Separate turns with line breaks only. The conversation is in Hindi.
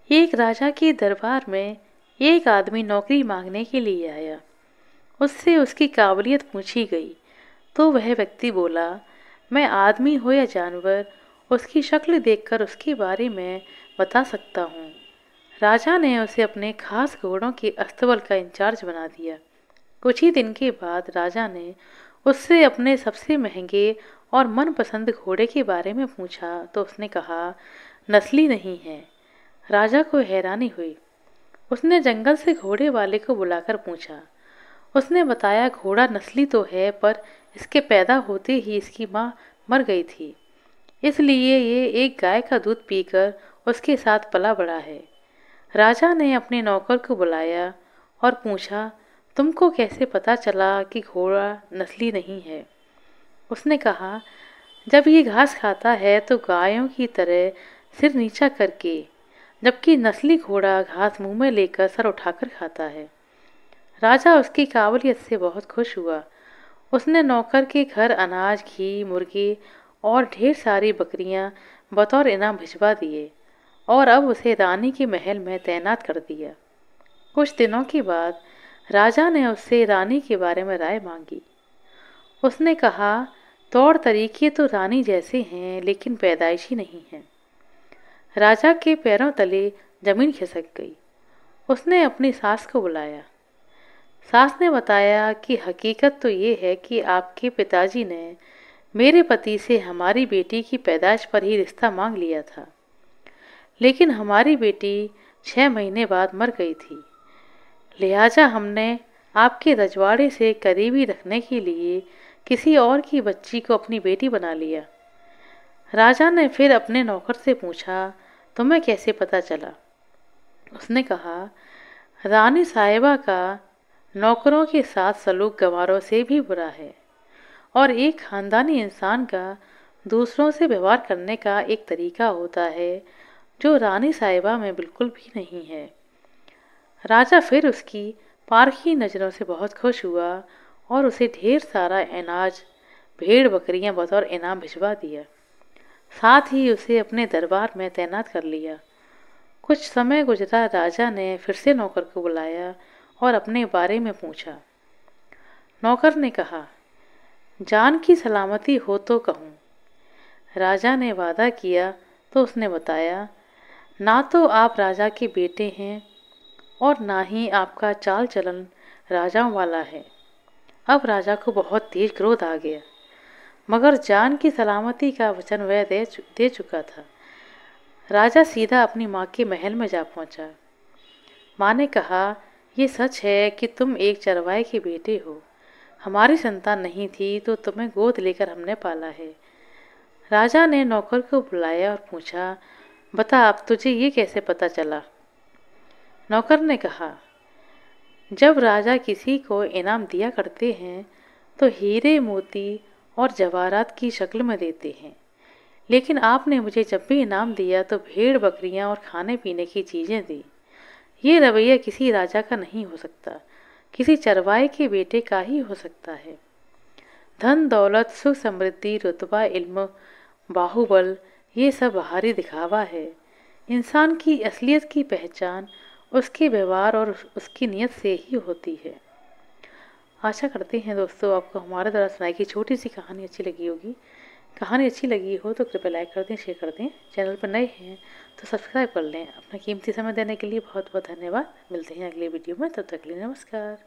एक राजा के दरबार में एक आदमी नौकरी मांगने के लिए आया। उससे उसकी काबिलियत पूछी गई तो वह व्यक्ति बोला, मैं आदमी हो या जानवर, उसकी शक्ल देखकर उसके बारे में बता सकता हूँ। राजा ने उसे अपने खास घोड़ों के अस्तबल का इंचार्ज बना दिया। कुछ ही दिन के बाद राजा ने उससे अपने सबसे महंगे और मनपसंद घोड़े के बारे में पूछा तो उसने कहा, नस्ली नहीं है। राजा को हैरानी हुई। उसने जंगल से घोड़े वाले को बुलाकर पूछा। उसने बताया, घोड़ा नस्ली तो है पर इसके पैदा होते ही इसकी माँ मर गई थी, इसलिए ये एक गाय का दूध पीकर उसके साथ पला बड़ा है। राजा ने अपने नौकर को बुलाया और पूछा, तुमको कैसे पता चला कि घोड़ा नस्ली नहीं है? उसने कहा, जब ये घास खाता है तो गायों की तरह सिर नीचा करके, जबकि नस्ली घोड़ा घास मुंह में लेकर सर उठाकर खाता है। राजा उसकी काबिलियत से बहुत खुश हुआ। उसने नौकर के घर अनाज, घी, मुर्गे और ढेर सारी बकरियां बतौर इनाम भिजवा दिए और अब उसे रानी के महल में तैनात कर दिया। कुछ दिनों के बाद राजा ने उससे रानी के बारे में राय मांगी। उसने कहा, तौर तरीके तो रानी जैसे हैं लेकिन पैदाइशी नहीं हैं। राजा के पैरों तले जमीन खिसक गई। उसने अपनी सास को बुलाया। सास ने बताया कि हकीकत तो ये है कि आपके पिताजी ने मेरे पति से हमारी बेटी की पैदाइश पर ही रिश्ता मांग लिया था, लेकिन हमारी बेटी 6 महीने बाद मर गई थी। लिहाजा हमने आपके रजवाड़े से करीबी रखने के लिए किसी और की बच्ची को अपनी बेटी बना लिया। राजा ने फिर अपने नौकर से पूछा, तुम्हें कैसे पता चला? उसने कहा, रानी साहिबा का नौकरों के साथ सलूक गंवारों से भी बुरा है और एक खानदानी इंसान का दूसरों से व्यवहार करने का एक तरीका होता है जो रानी साहिबा में बिल्कुल भी नहीं है। राजा फिर उसकी पारखी नज़रों से बहुत खुश हुआ और उसे ढेर सारा अनाज, भेड़ बकरियां बतौर इनाम भिजवा दिया। साथ ही उसे अपने दरबार में तैनात कर लिया। कुछ समय गुजरा। राजा ने फिर से नौकर को बुलाया और अपने बारे में पूछा। नौकर ने कहा, जान की सलामती हो तो कहूँ। राजा ने वादा किया तो उसने बताया, ना तो आप राजा के बेटे हैं और ना ही आपका चाल चलन राजाओं वाला है। अब राजा को बहुत तेज क्रोध आ गया, मगर जान की सलामती का वचन वह दे चुका था। राजा सीधा अपनी माँ के महल में जा पहुँचा। माँ ने कहा, ये सच है कि तुम एक चरवाहे के बेटे हो। हमारी संतान नहीं थी तो तुम्हें गोद लेकर हमने पाला है। राजा ने नौकर को बुलाया और पूछा, बता अब तुझे ये कैसे पता चला? नौकर ने कहा, जब राजा किसी को इनाम दिया करते हैं तो हीरे, मोती और जवाहरात की शक्ल में देते हैं, लेकिन आपने मुझे जब भी इनाम दिया तो भेड़, बकरियां और खाने पीने की चीज़ें दी। ये रवैया किसी राजा का नहीं हो सकता, किसी चरवाहे के बेटे का ही हो सकता है। धन दौलत, सुख समृद्धि, रुतबा, इल्म, बाहुबल, ये सब बाहरी दिखावा है। इंसान की असलियत की पहचान उसके व्यवहार और उसकी नीयत से ही होती है। आशा करते हैं दोस्तों आपको हमारे द्वारा सुनाई गई छोटी सी कहानी अच्छी लगी होगी। कहानी अच्छी लगी हो तो कृपया लाइक कर दें, शेयर कर दें। चैनल पर नए हैं तो सब्सक्राइब कर लें। अपना कीमती समय देने के लिए बहुत बहुत धन्यवाद। मिलते हैं अगले वीडियो में, तब तक के लिए नमस्कार।